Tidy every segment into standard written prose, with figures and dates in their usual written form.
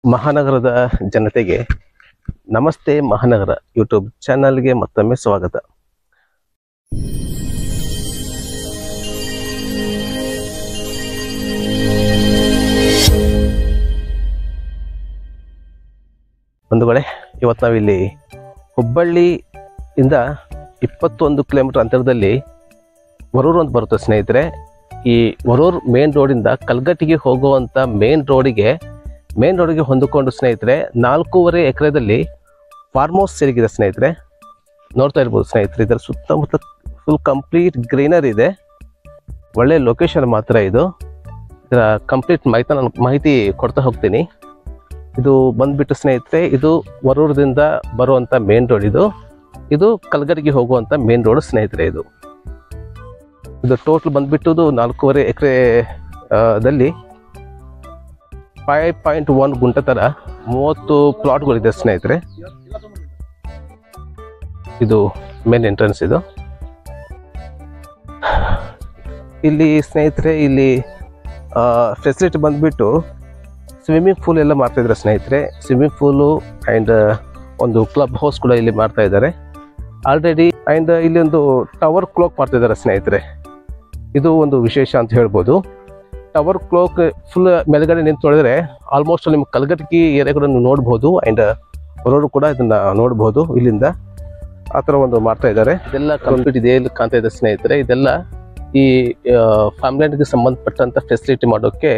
ಮಹಾನಗರದ ಜನತೆಗೆ ನಮಸ್ತೆ ಮಹಾನಗರ ಯೂಟ್ಯೂಬ್ ಚಾನಲ್ಗೆ ಮತ್ತೊಮ್ಮೆ ಸ್ವಾಗತ. ಬಂಧುಗಳೇ, ಇವತ್ತು ನಾವಿಲ್ಲಿ ಹುಬ್ಬಳ್ಳಿಯಿಂದ 21 ಕಿಲೋಮೀಟರ್ ಅಂತರದಲ್ಲಿ ವರೂರು ಅಂತ ಬರುತ್ತೆ ಸ್ನೇಹಿತರೆ. ಈ ವರೂರು ಮೇನ್ ರೋಡಿಂದ ಕಲ್ಗಟ್ಟಿಗೆ ಹೋಗುವಂಥ ಮೇನ್ ರೋಡಿಗೆ ಹೊಂದಿಕೊಂಡು ಸ್ನೇಹಿತರೆ 4.5 ಎಕರೆದಲ್ಲಿ ಫಾರ್ಮ್ ಹೌಸ್ ಸೇರಿಗಿದೆ ಸ್ನೇಹಿತರೆ. ನೋಡ್ತಾ ಇರ್ಬೋದು ಸ್ನೇಹಿತರೆ, ಇದರ ಸುತ್ತಮುತ್ತ ಫುಲ್ ಕಂಪ್ಲೀಟ್ ಗ್ರೀನರಿ ಇದೆ. ಒಳ್ಳೆ ಲೊಕೇಶನ್ ಮಾತ್ರ ಇದು. ಇದರ ಕಂಪ್ಲೀಟ್ ಮಾಹಿತಿ ಕೊಡ್ತಾ ಹೋಗ್ತೀನಿ. ಇದು ಬಂದ್ಬಿಟ್ಟು ಸ್ನೇಹಿತರೆ, ಇದು ವರೂರದಿಂದ ಬರುವಂಥ ಮೇನ್ ರೋಡ್. ಇದು ಕಲ್ಗಟ್ಟಿಗೆ ಹೋಗುವಂಥ ಮೇನ್ ರೋಡ್ ಸ್ನೇಹಿತರೆ. ಇದು ಟೋಟಲ್ ಬಂದ್ಬಿಟ್ಟು 4.5 ಎಕರೆದಲ್ಲಿ 5.1 ಗುಂಟೆ ತರ 30 ಪ್ಲಾಟ್ಗಳಿದೆ ಸ್ನೇಹಿತರೆ. ಇದು ಮೇನ್ ಎಂಟ್ರೆನ್ಸ್. ಇಲ್ಲಿ ಸ್ನೇಹಿತರೆ, ಇಲ್ಲಿ ಫೆಸಿಲಿಟಿ ಬಂದ್ಬಿಟ್ಟು ಸ್ವಿಮ್ಮಿಂಗ್ ಪೂಲ್ ಎಲ್ಲ ಮಾಡ್ತಾ ಇದ್ದಾರೆ ಸ್ನೇಹಿತರೆ. ಸ್ವಿಮ್ಮಿಂಗ್ ಪೂಲು ಆ್ಯಂಡ್ ಒಂದು ಕ್ಲಬ್ ಹೌಸ್ ಕೂಡ ಇಲ್ಲಿ ಮಾಡ್ತಾ ಇದ್ದಾರೆ ಆಲ್ರೆಡಿ. ಆ್ಯಂಡ್ ಇಲ್ಲಿ ಒಂದು ಟವರ್ ಕ್ಲಾಕ್ ಮಾಡ್ತಾ ಇದ್ದಾರೆ ಸ್ನೇಹಿತರೆ. ಇದು ಒಂದು ವಿಶೇಷ ಅಂತ ಹೇಳ್ಬೋದು. ಟವರ್ ಕ್ಲಾಕ್ ಫುಲ್ ಮೇಲ್ಗಡೆ ನಿಂತು ನೋಡಿದ್ರೆ ಆಲ್ಮೋಸ್ಟ್ ನಿಮ್ಗೆ ಕಲ್ಗಟ್ಟಿ ಏರಿಯಾ ಕೂಡ ನೀವು ನೋಡ್ಬೋದು. ಆ್ಯಂಡ್ ವರೂರು ಕೂಡ ಇದನ್ನ ನೋಡ್ಬೋದು ಇಲ್ಲಿಂದ. ಆ ಥರ ಒಂದು ಮಾಡ್ತಾ ಇದ್ದಾರೆ. ಇದೆಲ್ಲ ಕಂಪ್ಲೀಟ್ ಇದೆ ಕಾಣ್ತಾ ಇದೆ ಸ್ನೇಹಿತರೆ. ಇದೆಲ್ಲ ಈ ಫ್ಯಾಮಿಲಿಗೆ ಸಂಬಂಧಪಟ್ಟಂತ ಫೆಸಿಲಿಟಿ ಮಾಡೋಕ್ಕೆ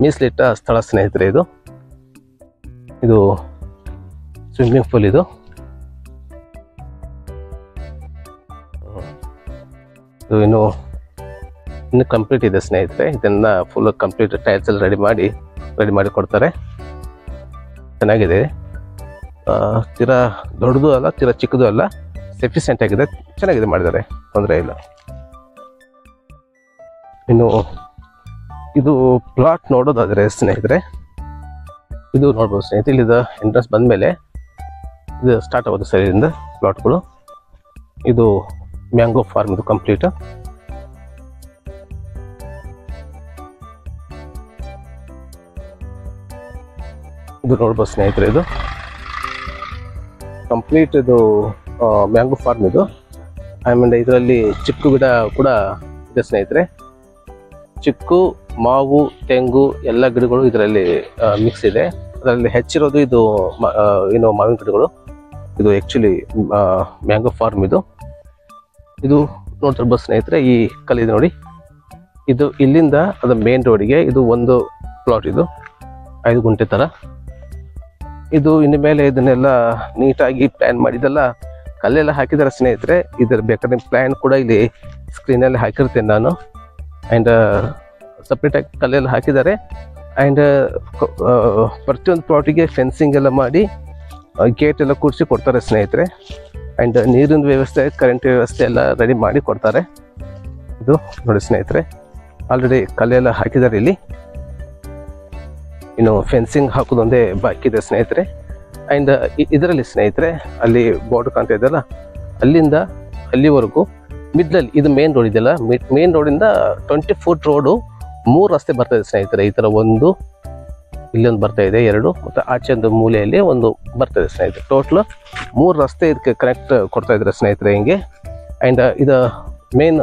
ಮೀಸಲಿಟ್ಟ ಸ್ಥಳ ಸ್ನೇಹಿತರೆ. ಇದು ಸ್ವಿಮ್ಮಿಂಗ್ ಪೂಲ್. ಇದು ಇನ್ನು ಕಂಪ್ಲೀಟ್ ಇದೆ ಸ್ನೇಹಿತರೆ. ಇದನ್ನ ಫುಲ್ ಕಂಪ್ಲೀಟ್ ಟೈಲ್ಸ್ ಎಲ್ಲ ರೆಡಿ ಮಾಡಿ ಕೊಡ್ತಾರೆ. ಚೆನ್ನಾಗಿದೆ. ತೀರಾ ದೊಡ್ಡದು ಅಲ್ಲ, ತೀರಾ ಚಿಕ್ಕದು ಅಲ್ಲ, ಸಫಿಷಿಯೆಂಟ್ ಆಗಿದೆ. ಚೆನ್ನಾಗಿದೆ, ಮಾಡಿದ್ದಾರೆ, ತೊಂದರೆ ಇಲ್ಲ. ಇನ್ನು ಇದು ಪ್ಲಾಟ್ ನೋಡೋದಾದ್ರೆ ಸ್ನೇಹಿತರೆ, ಇದು ನೋಡ್ಬೋದು ಸ್ನೇಹಿತರೆ. ಇಲ್ಲಿದ ಎಂಟ್ರೆನ್ಸ್ ಬಂದಮೇಲೆ ಇದು ಸ್ಟಾರ್ಟ್ ಆಗೋದು ಸರ್ ಇಲ್ಲಿಂದ ಪ್ಲಾಟ್ಗಳು. ಇದು ಮ್ಯಾಂಗೋ ಫಾರ್ಮ್. ಇದು ಕಂಪ್ಲೀಟ್. ಇದು ನೋಡ್ಬೋದು ಸ್ನೇಹಿತರೆ, ಇದು ಕಂಪ್ಲೀಟ್ ಇದು ಮ್ಯಾಂಗೋ ಫಾರ್ಮ್. ಇದು ಆಮೇಲೆ ಇದರಲ್ಲಿ ಚಿಕ್ಕು ಗಿಡ ಕೂಡ ಇದೆ ಸ್ನೇಹಿತರೆ. ಚಿಕ್ಕು, ಮಾವು, ತೆಂಗು ಎಲ್ಲ ಗಿಡಗಳು ಇದರಲ್ಲಿ ಮಿಕ್ಸ್ ಇದೆ. ಅದರಲ್ಲಿ ಹೆಚ್ಚಿರೋದು ಇದು ಮಾವಿನ ಗಿಡಗಳು. ಇದು ಆ್ಯಕ್ಚುಲಿ ಮ್ಯಾಂಗೋ ಫಾರ್ಮ್. ಇದು ನೋಡ್ತಿರ್ಬೋದು ಸ್ನೇಹಿತರೆ. ಈ ಕಲ್ಲಿದೆ ನೋಡಿ, ಇದು ಇಲ್ಲಿಂದ ಅದು ಮೇನ್ ರೋಡಿಗೆ ಇದು ಒಂದು ಪ್ಲಾಟ್. ಇದು 5 ಗುಂಟೆ ಥರ. ಇದು ಇನ್ನು ಮೇಲೆ ಇದನ್ನೆಲ್ಲ ನೀಟಾಗಿ ಪ್ಲ್ಯಾನ್ ಮಾಡಿದೆಲ್ಲ ಕಲ್ಲೆಲ್ಲ ಹಾಕಿದ್ದಾರೆ ಸ್ನೇಹಿತರೆ. ಇದರ ಬೇಕಾದ್ರೆ ಪ್ಲ್ಯಾನ್ ಕೂಡ ಇಲ್ಲಿ ಸ್ಕ್ರೀನಲ್ಲಿ ಹಾಕಿರ್ತೇನೆ ನಾನು. ಆ್ಯಂಡ್ ಸಪ್ರೇಟಾಗಿ ಕಲ್ಲೆಲ್ಲ ಹಾಕಿದ್ದಾರೆ. ಆ್ಯಂಡ್ ಪ್ರತಿಯೊಂದು ಪ್ಲಾಟಿಗೆ ಫೆನ್ಸಿಂಗ್ ಎಲ್ಲ ಮಾಡಿ ಗೇಟ್ ಎಲ್ಲ ಕೂಡಿಸಿ ಕೊಡ್ತಾರೆ ಸ್ನೇಹಿತರೆ. ಆ್ಯಂಡ್ ನೀರಿನ ವ್ಯವಸ್ಥೆ, ಕರೆಂಟ್ ವ್ಯವಸ್ಥೆ ಎಲ್ಲ ರೆಡಿ ಮಾಡಿ ಕೊಡ್ತಾರೆ. ಇದು ನೋಡಿ ಸ್ನೇಹಿತರೆ, ಆಲ್ರೆಡಿ ಕಲ್ಲೆಲ್ಲ ಹಾಕಿದ್ದಾರೆ ಇಲ್ಲಿ. ಇನ್ನು ಫೆನ್ಸಿಂಗ್ ಹಾಕೋದೊಂದೇ ಬಾಕಿ ಇದೆ ಸ್ನೇಹಿತರೆ. ಆ್ಯಂಡ್ ಇದರಲ್ಲಿ ಸ್ನೇಹಿತರೆ, ಅಲ್ಲಿ ಬೋರ್ಡ್ ಕಾಣ್ತಾ ಇದೆಯಲ್ಲ, ಅಲ್ಲಿಂದ ಅಲ್ಲಿವರೆಗೂ ಮಿಡ್ಲಲ್ಲಿ ಇದು ಮೇನ್ ರೋಡ್ ಇದೆಯಲ್ಲ, ಮೇನ್ ರೋಡಿಂದ 20 ಫೂಟ್ ರೋಡು 3 ರಸ್ತೆ ಬರ್ತಾ ಇದೆ ಸ್ನೇಹಿತರೆ. ಈ ಥರ ಒಂದು ಇಲ್ಲೊಂದು ಬರ್ತಾ ಇದೆ, 2 ಮತ್ತು ಆಚೆ ಒಂದು ಮೂಲೆಯಲ್ಲಿ ಒಂದು ಬರ್ತಾ ಇದೆ ಸ್ನೇಹಿತರೆ. ಟೋಟಲ್ 3 ರಸ್ತೆ ಇದಕ್ಕೆ ಕನೆಕ್ಟ್ ಕೊಡ್ತಾ ಇದ್ದಾರೆ ಸ್ನೇಹಿತರೆ ಹಿಂಗೆ. ಆ್ಯಂಡ್ ಇದು ಮೇನ್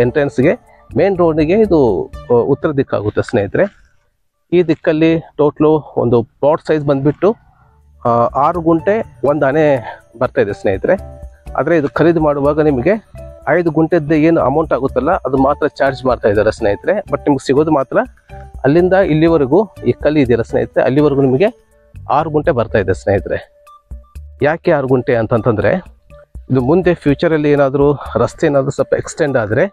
ಎಂಟ್ರೆನ್ಸ್ಗೆ, ಮೇನ್ ರೋಡಿಗೆ ಇದು ಉತ್ತರ ದಿಕ್ಕಾಗುತ್ತೆ ಸ್ನೇಹಿತರೆ. ಈ ದಿಕ್ಕಲ್ಲಿ ಟೋಟ್ಲು ಒಂದು ಪ್ಲಾಟ್ ಸೈಜ್ ಬಂದುಬಿಟ್ಟು 6 ಗುಂಟೆ 1 ಆನೆ ಬರ್ತಾ ಇದೆ ಸ್ನೇಹಿತರೆ. ಆದರೆ ಇದು ಖರೀದಿ ಮಾಡುವಾಗ ನಿಮಗೆ 5 ಗುಂಟೆದ್ದು ಏನು ಅಮೌಂಟ್ ಆಗುತ್ತಲ್ಲ ಅದು ಮಾತ್ರ ಚಾರ್ಜ್ ಮಾಡ್ತಾ ಇದ್ದಾರೆ ಸ್ನೇಹಿತರೆ. ಬಟ್ ನಿಮ್ಗೆ ಸಿಗೋದು ಮಾತ್ರ ಅಲ್ಲಿಂದ ಇಲ್ಲಿವರೆಗೂ, ಈ ಕಲ್ಲಿ ಇದೆಯಲ್ಲ ಸ್ನೇಹಿತರೆ, ಅಲ್ಲಿವರೆಗೂ ನಿಮಗೆ 6 ಗುಂಟೆ ಬರ್ತಾ ಇದೆ ಸ್ನೇಹಿತರೆ. ಯಾಕೆ 6 ಗುಂಟೆ ಅಂತಂತಂದರೆ, ಇದು ಮುಂದೆ ಫ್ಯೂಚರಲ್ಲಿ ಏನಾದರೂ ರಸ್ತೆ ಏನಾದರೂ ಸ್ವಲ್ಪ ಎಕ್ಸ್ಟೆಂಡ್ ಆದರೆ,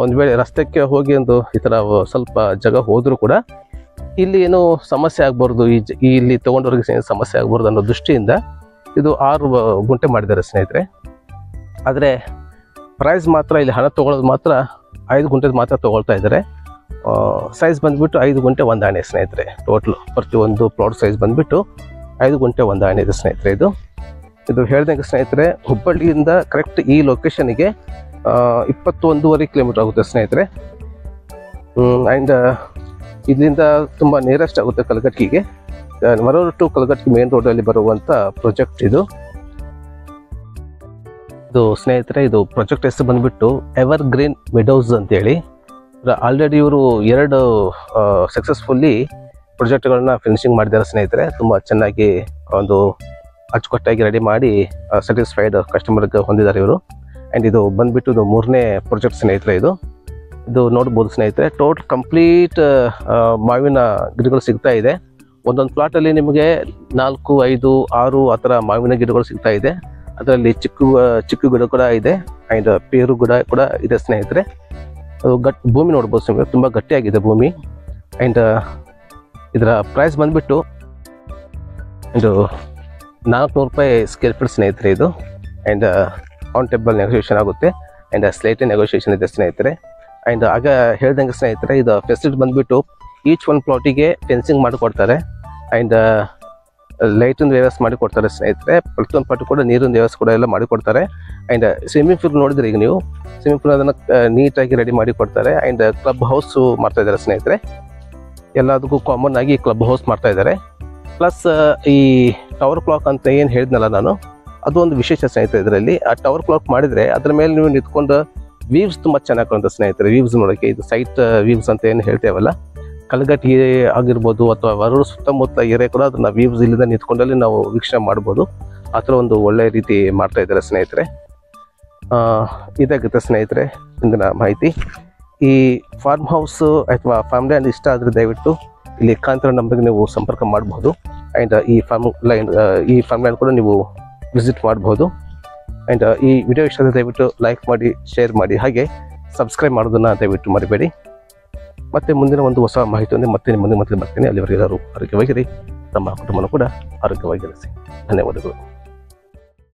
ಒಂದು ವೇಳೆ ರಸ್ತೆಗೆ ಹೋಗಿ ಒಂದು ಈ ಥರ ಸ್ವಲ್ಪ ಜಾಗ ಹೋದರೂ ಕೂಡ ಇಲ್ಲಿ ಏನೂ ಸಮಸ್ಯೆ ಆಗ್ಬಾರ್ದು, ಇಲ್ಲಿ ತೊಗೊಂಡವ್ರಿಗೆ ಸಮಸ್ಯೆ ಆಗ್ಬಾರ್ದು ಅನ್ನೋ ದೃಷ್ಟಿಯಿಂದ ಇದು 6 ಗುಂಟೆ ಮಾಡಿದ್ದಾರೆ ಸ್ನೇಹಿತರೆ. ಆದರೆ ಪ್ರೈಸ್ ಮಾತ್ರ ಇಲ್ಲಿ ಹಣ ತೊಗೊಳ್ಳೋದು ಮಾತ್ರ 5 ಗುಂಟೆದು ಮಾತ್ರ ತೊಗೊಳ್ತಾ ಇದ್ದಾರೆ. ಸೈಜ್ ಬಂದುಬಿಟ್ಟು 5 ಗುಂಟೆ 1 ಆನೆ ಸ್ನೇಹಿತರೆ. ಟೋಟ್ಲು ಪ್ರತಿಯೊಂದು ಪ್ಲಾಟ್ ಸೈಜ್ ಬಂದುಬಿಟ್ಟು 5 ಗುಂಟೆ 1 ಆನೆ ಇದೆ ಸ್ನೇಹಿತರೆ. ಇದು ಹೇಳ್ದಂಗೆ ಸ್ನೇಹಿತರೆ, ಹುಬ್ಬಳ್ಳಿಯಿಂದ ಕರೆಕ್ಟ್ ಈ ಲೊಕೇಶನ್ಗೆ 21.5 ಕಿಲೋಮೀಟರ್ ಆಗುತ್ತೆ ಸ್ನೇಹಿತರೆ. ಆ್ಯಂಡ್ ಇದರಿಂದ ತುಂಬ ನಿಯರೆಸ್ಟ್ ಆಗುತ್ತೆ ಕಲ್ಗಟ್ಟಿಗೆ. ಮರೂರು ಟು ಕಲಘಟಗಿ ಮೇನ್ ರೋಡಲ್ಲಿ ಬರುವಂಥ ಪ್ರಾಜೆಕ್ಟ್ ಇದು ಸ್ನೇಹಿತರೆ. ಇದು ಪ್ರಾಜೆಕ್ಟ್ ಹೆಸರು ಬಂದ್ಬಿಟ್ಟು ಎವರ್ ಗ್ರೀನ್ ಮೆಡೋಸ್ ಅಂತೇಳಿ. ಆಲ್ರೆಡಿ ಇವರು 2 ಸಕ್ಸಸ್ಫುಲ್ಲಿ ಪ್ರಾಜೆಕ್ಟ್ಗಳನ್ನ ಫಿನಿಶಿಂಗ್ ಮಾಡಿದ್ದಾರೆ ಸ್ನೇಹಿತರೆ. ತುಂಬ ಚೆನ್ನಾಗಿ ಒಂದು ಅಚ್ಚುಕಟ್ಟಾಗಿ ರೆಡಿ ಮಾಡಿ ಸ್ಯಾಟಿಸ್ಫೈಡ್ ಕಸ್ಟಮರ್ಗೆ ಹೊಂದಿದ್ದಾರೆ ಇವರು. ಆ್ಯಂಡ್ ಇದು ಬಂದ್ಬಿಟ್ಟು ಇದು 3ನೇ ಪ್ರಾಜೆಕ್ಟ್ ಸ್ನೇಹಿತರೆ. ಇದು ನೋಡ್ಬೋದು ಸ್ನೇಹಿತರೆ. ಟೋಟಲ್ ಕಂಪ್ಲೀಟ್ ಮಾವಿನ ಗಿಡಗಳು ಸಿಗ್ತಾ ಇದೆ. ಒಂದೊಂದು ಪ್ಲಾಟಲ್ಲಿ ನಿಮಗೆ 4, 5, 6 ಆ ಥರ ಮಾವಿನ ಗಿಡಗಳು ಸಿಗ್ತಾ ಇದೆ. ಅದರಲ್ಲಿ ಚಿಕ್ಕ ಗಿಡ ಕೂಡ ಇದೆ. ಆ್ಯಂಡ್ ಪೇರು ಗಿಡ ಕೂಡ ಇದೆ ಸ್ನೇಹಿತರೆ. ಅದು ಭೂಮಿ ನೋಡ್ಬೋದು ಸ್ನೇಹಿತರೆ, ತುಂಬ ಗಟ್ಟಿಯಾಗಿದೆ ಭೂಮಿ. ಆ್ಯಂಡ್ ಇದರ ಪ್ರೈಸ್ ಬಂದ್ಬಿಟ್ಟು ಇದು 400 ರೂಪಾಯಿ ಸ್ಕ್ವೇರ್ ಫೀಟ್ ಸ್ನೇಹಿತರೆ ಇದು. ಆ್ಯಂಡ್ ಆನ್ ಟೇಬಲ್ ನೆಗೋಷಿಯೇಷನ್ ಆಗುತ್ತೆ. ಆ್ಯಂಡ್ ಸ್ಲೈಟ್ ನೆಗೋಷಿಯೇಷನ್ ಇದೆ ಸ್ನೇಹಿತರೆ. ಆ್ಯಂಡ್ ಆಗ ಹೇಳ್ದಂಗೆ ಸ್ನೇಹಿತರೆ, ಇದು ಫೆಸಿಲಿಟಿ ಬಂದ್ಬಿಟ್ಟು ಈಚ್ ಒಂದು ಪ್ಲಾಟಿಗೆ ಫೆನ್ಸಿಂಗ್ ಮಾಡಿಕೊಡ್ತಾರೆ. ಆ್ಯಂಡ್ ಲೈಟಿನ ವ್ಯವಸ್ಥೆ ಮಾಡಿಕೊಡ್ತಾರೆ ಸ್ನೇಹಿತರೆ. ಪ್ರತಿಯೊಂದು ಪ್ಲಾಟ್ ಕೂಡ ನೀರಿನ ವ್ಯವಸ್ಥೆ ಕೂಡ ಎಲ್ಲ ಮಾಡಿಕೊಡ್ತಾರೆ. ಆ್ಯಂಡ್ ಸ್ವಿಮ್ಮಿಂಗ್ ಪೂಲ್ ನೋಡಿದ್ರೆ ಈಗ ನೀವು ಸ್ವಿಮ್ಮಿಂಗ್ ಪೂಲ್ ಅದನ್ನು ನೀಟಾಗಿ ರೆಡಿ ಮಾಡಿ ಕೊಡ್ತಾರೆ. ಆ್ಯಂಡ್ ಕ್ಲಬ್ ಹೌಸು ಮಾಡ್ತಾ ಇದ್ದಾರೆ ಸ್ನೇಹಿತರೆ. ಎಲ್ಲದಕ್ಕೂ ಕಾಮನ್ ಆಗಿ ಕ್ಲಬ್ ಹೌಸ್ ಮಾಡ್ತಾ ಇದ್ದಾರೆ. ಪ್ಲಸ್ ಈ ಟವರ್ ಕ್ಲಾಕ್ ಅಂತ ಏನು ಹೇಳಿದ್ನಲ್ಲ ನಾನು, ಅದು ಒಂದು ವಿಶೇಷ ಸ್ನೇಹಿತರೆ. ಇದರಲ್ಲಿ ಆ ಟವರ್ ಕ್ಲಾಕ್ ಮಾಡಿದರೆ ಅದರ ಮೇಲೆ ನೀವು ನಿಂತ್ಕೊಂಡು ವ್ಯೂವ್ಸ್ ತುಂಬ ಚೆನ್ನಾಗಿ ಕಾಣುತ್ತೆ ಸ್ನೇಹಿತರೆ. ವ್ಯೂವ್ಸ್ ನೋಡೋಕ್ಕೆ ಇದು ಸೈಟ್ ವ್ಯೂವ್ಸ್ ಅಂತ ಏನು ಹೇಳ್ತೇವಲ್ಲ, ಕಲಘಟಗಿ ಆಗಿರ್ಬೋದು ಅಥವಾ ಮರೂರು ಸುತ್ತಮುತ್ತ ಏರಿಯಾ ಕೂಡ ಅದನ್ನ ವ್ಯೂವ್ಸ್ ಇಲ್ಲಿಂದ ನಿಂತ್ಕೊಂಡಲ್ಲಿ ನಾವು ವೀಕ್ಷಣೆ ಮಾಡ್ಬೋದು. ಆ ಥರ ಒಂದು ಒಳ್ಳೆ ರೀತಿ ಮಾಡ್ತಾ ಇದ್ದಾರೆ ಸ್ನೇಹಿತರೆ. ಇದಾಗುತ್ತೆ ಸ್ನೇಹಿತರೆ ಇಂದಿನ ಮಾಹಿತಿ. ಈ ಫಾರ್ಮ್ ಹೌಸು ಅಥವಾ ಫಾರ್ಮ್ ಲ್ಯಾಂಡ್ ಇಷ್ಟ ಆದರೆ ದಯವಿಟ್ಟು ಇಲ್ಲಿ ಕಾಂತರ ನಂಬರ್ಗೆ ನೀವು ಸಂಪರ್ಕ ಮಾಡಬಹುದು. ಆ್ಯಂಡ್ ಈ ಫಾರ್ಮ್ ಲ್ಯಾಂಡ್ ಕೂಡ ನೀವು ವಿಸಿಟ್ ಮಾಡಬಹುದು. ಆ್ಯಂಡ್ ಈ ವಿಡಿಯೋ ಇಷ್ಟ ಆದರೆ ದಯವಿಟ್ಟು ಲೈಕ್ ಮಾಡಿ, ಶೇರ್ ಮಾಡಿ, ಹಾಗೆ ಸಬ್ಸ್ಕ್ರೈಬ್ ಮಾಡೋದನ್ನು ದಯವಿಟ್ಟು ಮರಿಬೇಡಿ. ಮತ್ತೆ ಮುಂದಿನ ಒಂದು ಹೊಸ ಮಾಹಿತಿಯೊಂದಿಗೆ ಮತ್ತೆ ನಿಮ್ಮ ಮುಂದೆ ಬರ್ತೀನಿ. ಅಲ್ಲಿವರೆಗೆ ಎಲ್ಲರೂ ಆರೋಗ್ಯವಾಗಿರಿ, ತಮ್ಮ ಕುಟುಂಬನೂ ಕೂಡ ಆರೋಗ್ಯವಾಗಿರಿಸಿ. ಧನ್ಯವಾದಗಳು.